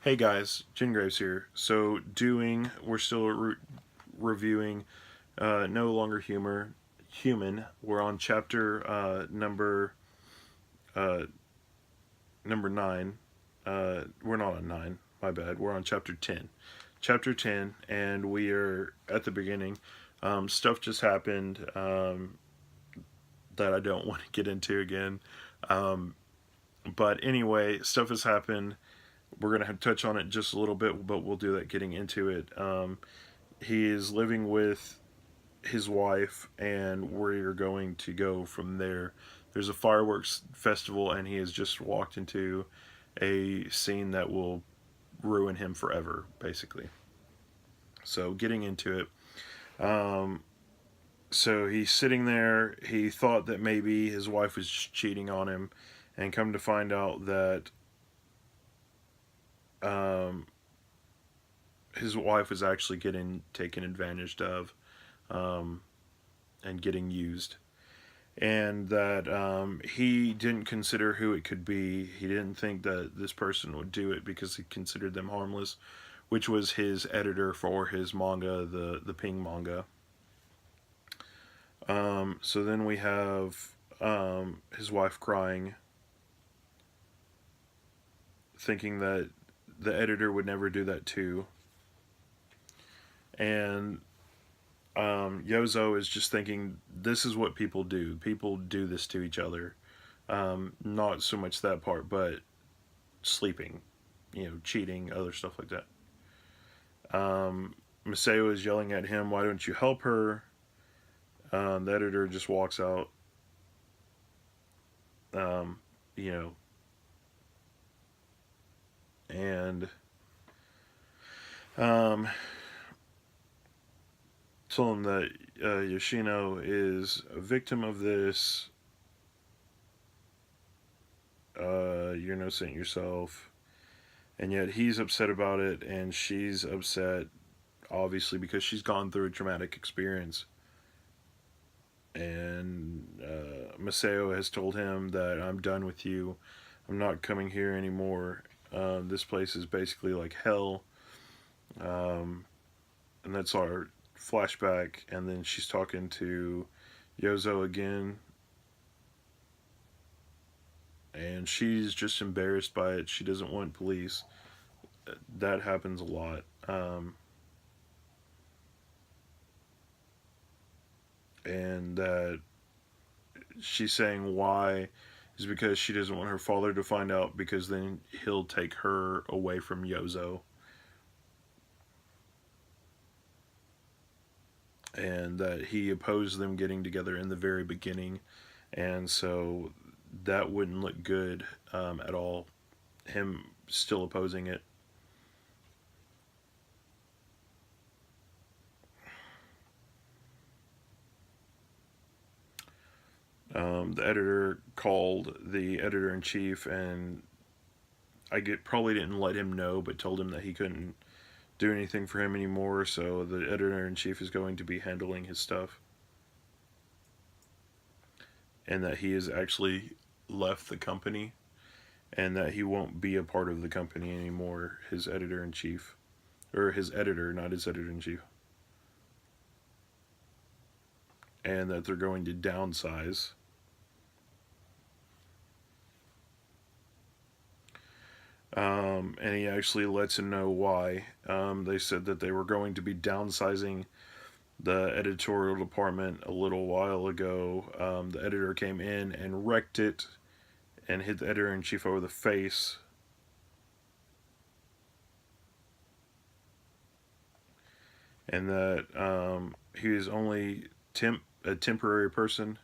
Hey guys, Jen Graves here. We're still reviewing No Longer Human. We're on chapter uh, number 9. We're not on 9, my bad. We're on chapter 10. Chapter 10, and we are at the beginning. Stuff just happened that I don't want to get into again. Um, but anyway, stuff has happened. We're going to touch on it just a little bit, but we'll do that getting into it. He is living with his wife, and we're going to go from there. There's a fireworks festival, and he has just walked into a scene that will ruin him forever, basically. So, getting into it. Um, so, he's sitting there. He thought that maybe his wife was just cheating on him, and come to find out that um, his wife was actually getting taken advantage of um, and getting used. And that he didn't consider who it could be. He didn't think that this person would do it because he considered them harmless, which was his editor for his manga, the Ping manga. So then we have his wife crying, thinking that the editor would never do that too. And Yozo is just thinking, this is what people do. People do this to each other. Not so much that part, but sleeping, cheating, other stuff like that. Maseo is yelling at him, "Why don't you help her?" The editor just walks out. Um, you know, and um, tell him that Yoshino is a victim of this. You're no saint yourself, and yet he's upset about it, and she's upset, obviously, because she's gone through a traumatic experience. And Maseo has told him that I'm done with you. I'm not coming here anymore. This place is basically like hell. Um, and that's our flashback. And then she's talking to Yozo again. And she's just embarrassed by it. She doesn't want police. That happens a lot. And she's saying why is because she doesn't want her father to find out because then he'll take her away from Yozo. And that he opposed them getting together in the very beginning. And so that wouldn't look good at all. Him still opposing it. The editor called the editor in chief, and probably didn't let him know, but told him that he couldn't do anything for him anymore. So the editor in chief is going to be handling his stuff, and that he has actually left the company, and that he won't be a part of the company anymore. His editor in chief, or his editor, not his editor in chief, and that they're going to downsize. And he actually lets him know why. They said that they were going to be downsizing the editorial department a little while ago. The editor came in and wrecked it and hit the editor in chief over the face. And that he was only a temporary person.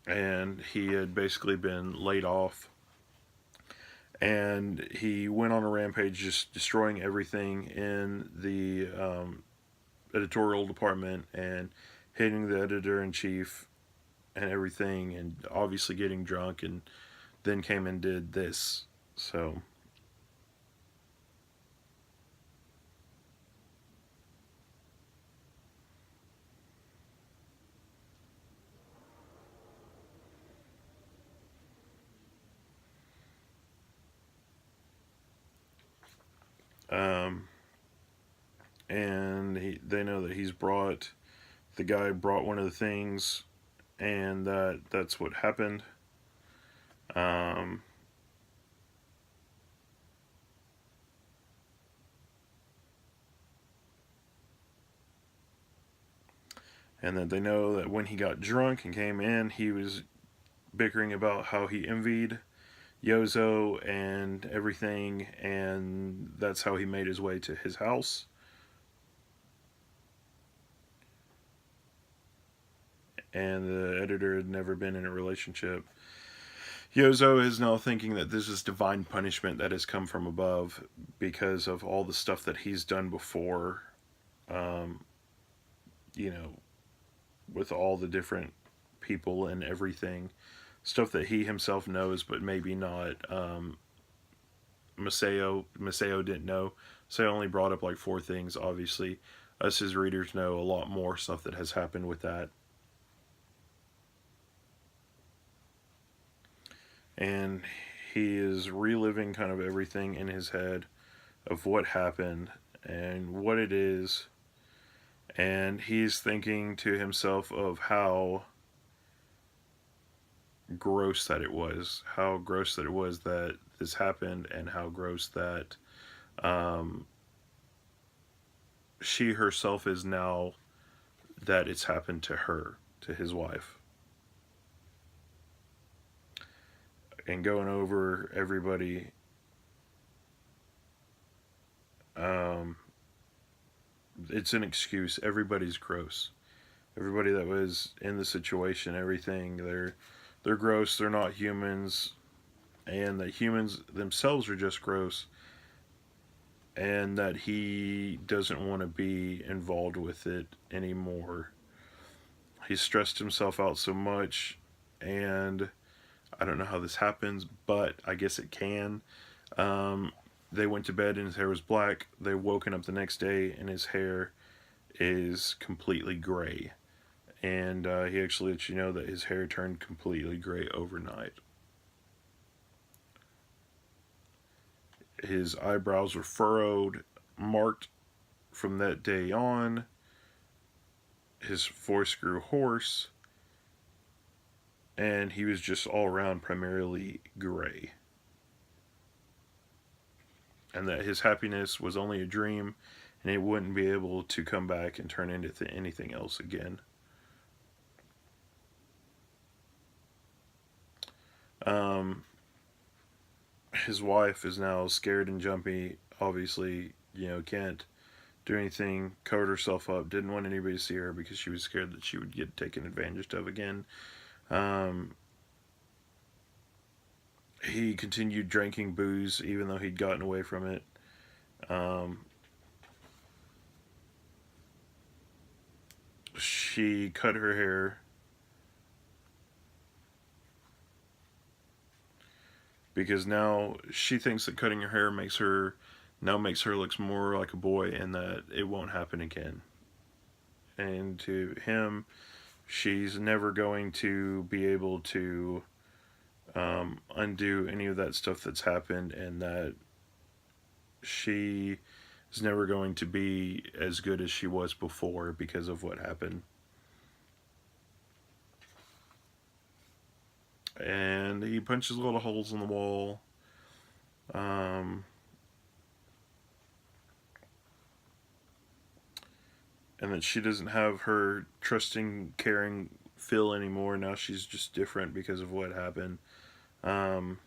And he had basically been laid off. And he went on a rampage, just destroying everything in the editorial department and hitting the editor in chief and everything, and obviously getting drunk, and then came and did this. So Um, and they know that the guy brought one of the things, and that's what happened. Um, and that they know that when he got drunk and came in, he was bickering about how he envied Yozo and everything, and that's how he made his way to his house. And the editor had never been in a relationship. Yozo is now thinking that this is divine punishment that has come from above because of all the stuff that he's done before, um, you know, with all the different people and everything. Stuff that he himself knows, but maybe not. Maseo didn't know. So I only brought up like four things. Obviously, us as readers know a lot more stuff that has happened with that. And he is reliving kind of everything in his head of what happened and what it is. And he's thinking to himself of how gross that it was, how gross that it was that this happened, and how gross that um, she herself is now that it's happened to her, to his wife. And going over everybody, um, it's an excuse. Everybody's gross. Everybody that was in the situation, everything, they're gross. They're not humans, and that humans themselves are just gross, and that he doesn't want to be involved with it anymore. He's stressed himself out so much, and I don't know how this happens, but I guess it can. Um, they went to bed and his hair was black. They woken up the next day and his hair is completely gray. And he actually lets you know that his hair turned completely gray overnight. His eyebrows were furrowed, marked from that day on. His voice grew hoarse, and he was just all around primarily gray. And that his happiness was only a dream, and it wouldn't be able to come back and turn into anything else again. Um, his wife is now scared and jumpy. Obviously, can't do anything. Covered herself up. Didn't want anybody to see her because she was scared that she would get taken advantage of again. Um, he continued drinking booze even though he'd gotten away from it. Um, she cut her hair because now she thinks that cutting her hair makes her looks more like a boy, and that it won't happen again. And to him, she's never going to be able to undo any of that stuff that's happened, and that she is never going to be as good as she was before because of what happened. And he punches little holes in the wall. Um, and that she doesn't have her trusting, caring Phil anymore. Now she's just different because of what happened. Um,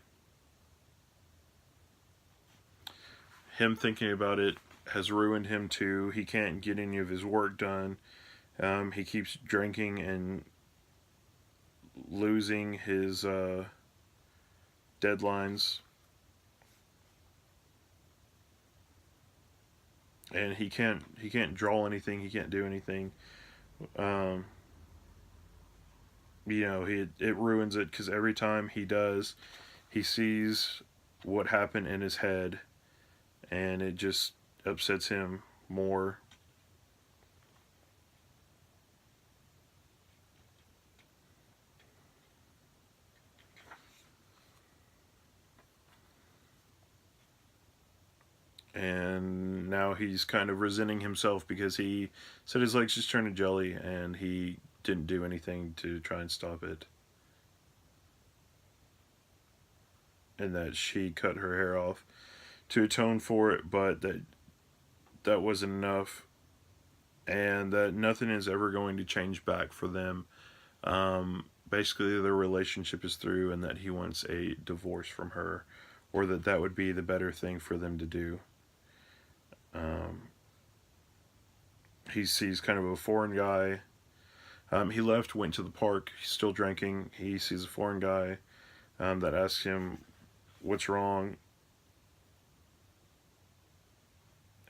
him thinking about it has ruined him too. He can't get any of his work done. He keeps drinking and losing his deadlines, and he can't draw anything. He can't do anything. Um, it ruins it because every time he does, he sees what happened in his head, and it just upsets him more. and now he's kind of resenting himself because he said his legs just turned to jelly and he didn't do anything to try and stop it, and that she cut her hair off to atone for it, but that wasn't enough, and that nothing is ever going to change back for them. Basically, their relationship is through, and that he wants a divorce from her, or that would be the better thing for them to do. Um, he sees kind of a foreign guy. He left, went to the park. He's still drinking. He sees a foreign guy that asks him what's wrong.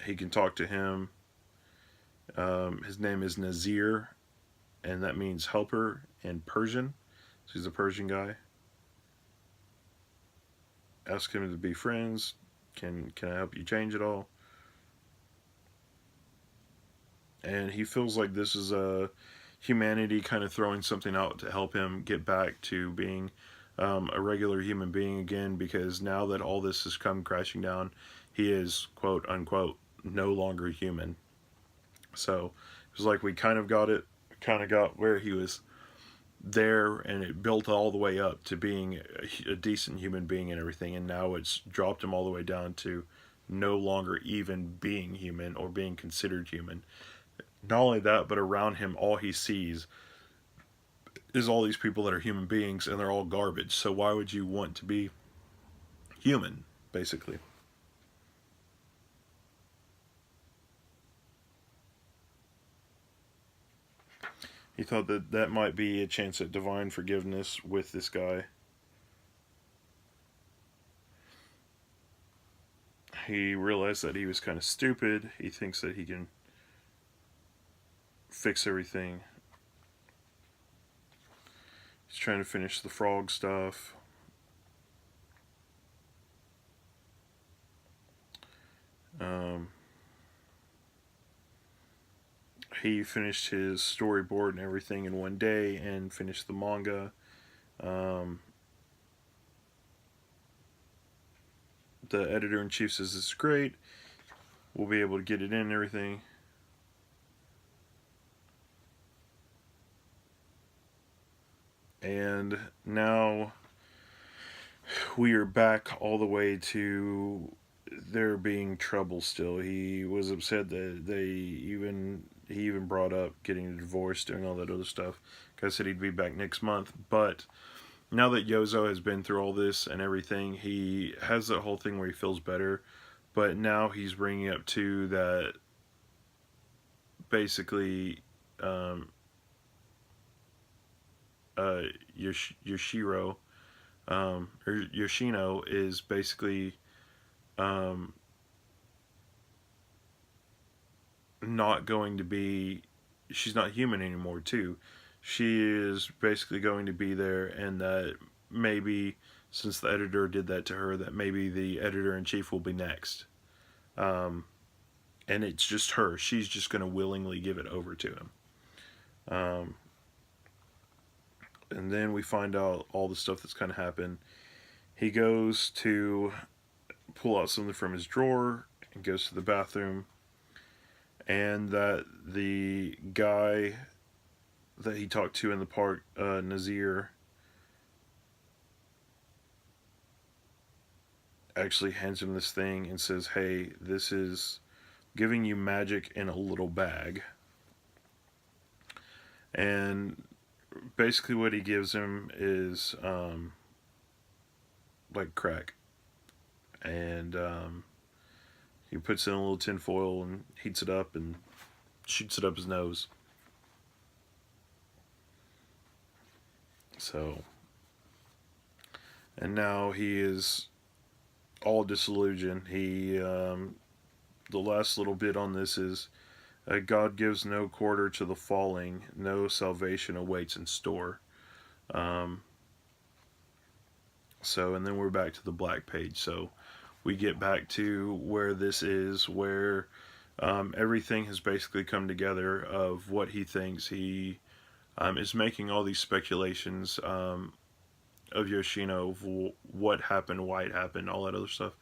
He can talk to him. His name is Nazir, and that means helper in Persian. So he's a Persian guy. Ask him to be friends. Can I help you change it all? And he feels like this is a humanity kind of throwing something out to help him get back to being a regular human being again, because now that all this has come crashing down, he is, quote unquote, no longer human. So it was like we kind of got it, kind of got where he was there, and it built all the way up to being a decent human being and everything, and now it's dropped him all the way down to no longer even being human or being considered human. Not only that, but around him, all he sees is all these people that are human beings, and they're all garbage. So why would you want to be human, basically? He thought that that might be a chance at divine forgiveness with this guy. He realized that he was kind of stupid. He thinks that he can fix everything. He's trying to finish the frog stuff. Um, he finished his storyboard and everything in one day and finished the manga. Um, the editor in chief says it's great. We'll be able to get it in and everything. And now we are back all the way to there being trouble still. He was upset that he even brought up getting a divorce, doing all that other stuff. Because said he'd be back next month. But now that Yozo has been through all this and everything, he has that whole thing where he feels better. But now he's bringing up too that basically Yoshiro or Yoshino is basically um, not going to be. She's not human anymore too. She is basically going to be there, and that maybe since the editor did that to her, that maybe the editor in chief will be next. Um, and it's just her. She's just going to willingly give it over to him. Um, and then we find out all the stuff that's kind of happened. He goes to pull out something from his drawer and goes to the bathroom, and that the guy that he talked to in the park, Nazir, actually hands him this thing and says, "Hey, this is giving you magic in a little bag." And basically, what he gives him is like crack, and he puts in a little tin foil and heats it up and shoots it up his nose. So, and now he is all disillusioned. The last little bit on this is God gives no quarter to the falling, no salvation awaits in store. Um, so, and then we're back to the black page. So, we get back to where this is, where everything has basically come together of what he thinks. He is making all these speculations of Yoshino, of what happened, why it happened, all that other stuff.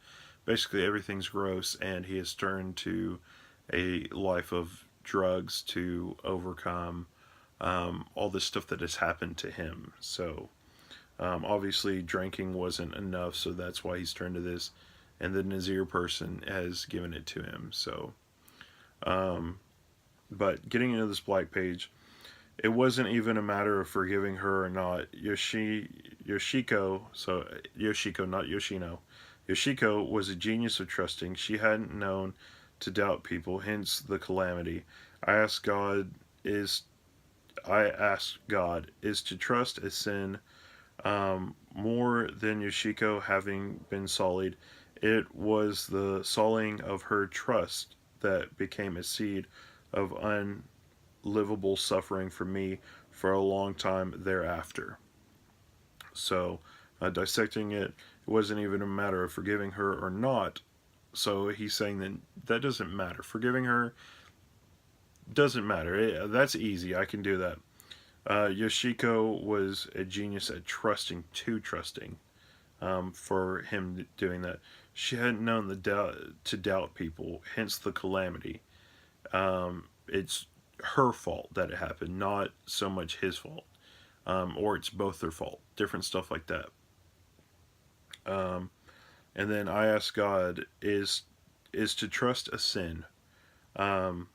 basically everything's gross, and he has turned to a life of drugs to overcome all this stuff that has happened to him. So obviously drinking wasn't enough, so that's why he's turned to this, and the Nazir person has given it to him. So, but getting into this black page, it wasn't even a matter of forgiving her or not. Yoshiko, so Yoshiko, not Yoshino. Yoshiko was a genius of trusting. She hadn't known to doubt people, hence the calamity. I asked God is I asked God, is to trust a sin more than Yoshiko having been sullied? It was the sullying of her trust that became a seed of livable suffering for me for a long time thereafter. So, dissecting it, it wasn't even a matter of forgiving her or not. So he's saying that doesn't matter. Forgiving her doesn't matter. That's easy. I can do that. Yoshiko was a genius at trusting, for him doing that. She hadn't known to doubt people, hence the calamity. It's her fault that it happened, not so much his fault. Or it's both their fault. Different stuff like that. Um, and then I ask God, is to trust a sin? Um,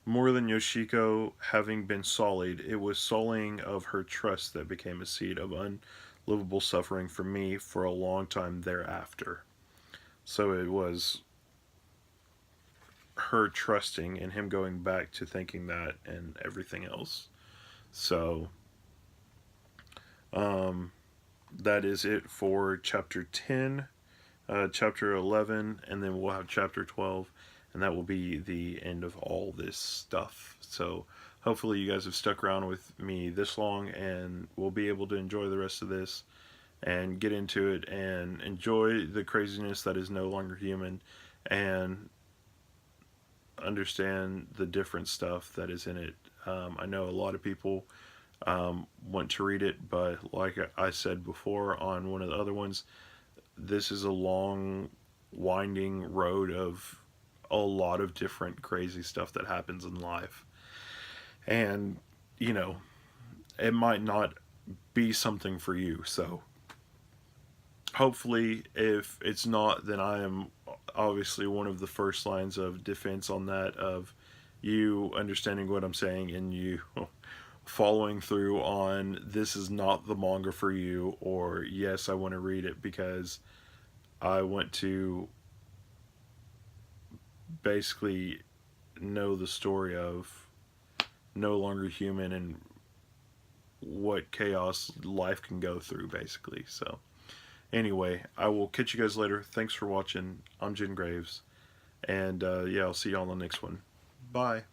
More than Yoshiko having been sullied, it was sullying of her trust that became a seed of unlivable suffering for me for a long time thereafter. So it was her trusting and him going back to thinking that and everything else. So um, that is it for chapter 10, chapter 11, and then we'll have chapter 12, and that will be the end of all this stuff. So hopefully you guys have stuck around with me this long, and we'll be able to enjoy the rest of this and get into it and enjoy the craziness that is no longer human, and understand the different stuff that is in it. I know a lot of people want to read it, but like I said before on one of the other ones, this is a long, winding road of a lot of different crazy stuff that happens in life. And, you know, it might not be something for you. So hopefully, if it's not, then I am obviously one of the first lines of defense on that, of you understanding what I'm saying and you following through on this is not the manga for you, or yes, I want to read it because I want to basically know the story of no longer human and what chaos life can go through, basically. So anyway, I will catch you guys later. Thanks for watching. I'm Jen Graves, and yeah, I'll see you on the next one. Bye.